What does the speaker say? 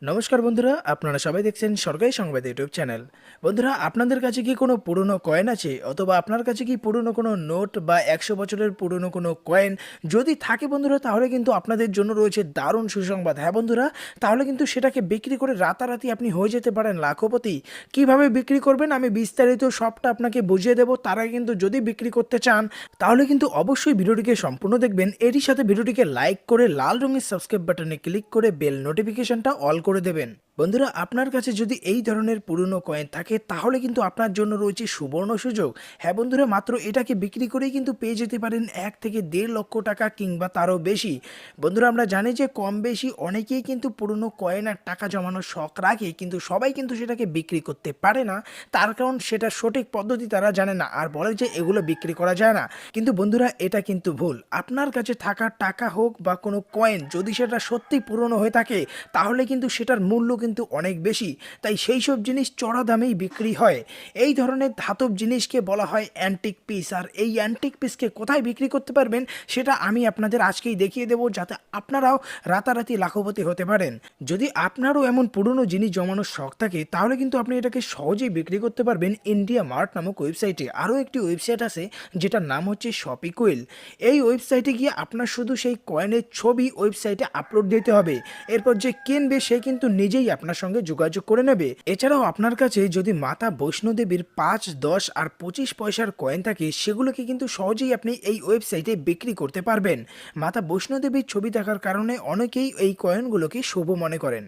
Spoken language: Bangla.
নমস্কার বন্ধুরা, আপনারা সবাই দেখছেন সরকারি সংবাদ ইউটিউব চ্যানেল। বন্ধুরা, আপনাদের কাছে কি কোনো পুরনো কয়েন আছে, অথবা আপনার কাছে কি পুরনো কোনো নোট বা 100 বছরের পুরনো কোনো কয়েন যদি থাকে বন্ধুরা, তাহলে কিন্তু আপনাদের জন্য রয়েছে দারুণ সুসংবাদ। হ্যাঁ বন্ধুরা, তাহলে কিন্তু সেটাকে বিক্রি করে রাতারাতি আপনি হয়ে যেতে পারেন লাখপতি। কিভাবে বিক্রি করবেন আমি বিস্তারিত সবটা আপনাকে বুঝিয়ে দেবো। তার আগে কিন্তু যদি বিক্রি করতে চান তাহলে কিন্তু অবশ্যই ভিডিওটিকে সম্পূর্ণ দেখবেন। এরই সাথে ভিডিওটিকে লাইক করে লাল রঙের সাবস্ক্রাইব বাটনে ক্লিক করে বেল নোটিফিকেশনটা অল করে দেবেন। বন্ধুরা, আপনার কাছে যদি এই ধরনের পুরনো কয়েন থাকে তাহলে কিন্তু আপনার জন্য রয়েছে সুবর্ণ সুযোগ। হ্যাঁ বন্ধুরা, মাত্র এটাকে বিক্রি করেই কিন্তু পেয়ে যেতে পারেন 1 থেকে 1.5 লক্ষ টাকা কিংবা তারও বেশি। বন্ধুরা, আমরা জানি যে কম বেশি অনেকেই কিন্তু পুরনো কয়েন আর টাকা জমানোর শখ রাখে, কিন্তু সবাই কিন্তু সেটাকে বিক্রি করতে পারে না। তার কারণ সেটা সঠিক পদ্ধতি তারা জানে না, আর বলে যে এগুলো বিক্রি করা যায় না। কিন্তু বন্ধুরা, এটা কিন্তু ভুল। আপনার কাছে থাকা টাকা হোক বা কোনো কয়েন যদি সেটা সত্যি পুরনো হয়ে থাকে তাহলে কিন্তু সেটার মূল্য কিন্তু অনেক বেশি। তাই সেই সব জিনিস চড়া দামেই বিক্রি হয়। এই ধরনের ধাতব জিনিসকে বলা হয় অ্যান্টিক পিস। আর এই অ্যান্টিক পিসকে কোথায় বিক্রি করতে পারবেন সেটা আমি আপনাদের আজকেই দেখিয়ে দেবো, যাতে আপনারাও রাতারাতি লাখপতি হতে পারেন। যদি আপনারও এমন পুরনো জিনিস জমানোর শখ থাকে তাহলে কিন্তু আপনি এটাকে সহজেই বিক্রি করতে পারবেন ইন্ডিয়া মার্ট নামক ওয়েবসাইটে। আরও একটি ওয়েবসাইট আছে যেটার নাম হচ্ছে শপিকুইল। এই ওয়েবসাইটে গিয়ে আপনার শুধু সেই কয়েনের ছবি ওয়েবসাইটে আপলোড দিতে হবে। এরপর যে কিনবে সে কিন্তু নিজেই আপনার সঙ্গে যোগাযোগ করে নেবে। এছাড়াও আপনার কাছে যদি মাতা বৈষ্ণোদেবীর 5, 10 আর 25 পয়সার কয়েন থাকে সেগুলোকে কিন্তু সহজেই আপনি এই ওয়েবসাইটে বিক্রি করতে পারবেন। মাতা বৈষ্ণোদেবীর ছবি থাকার কারণে অনেকেই এই কয়েনগুলোকে শুভ মনে করেন।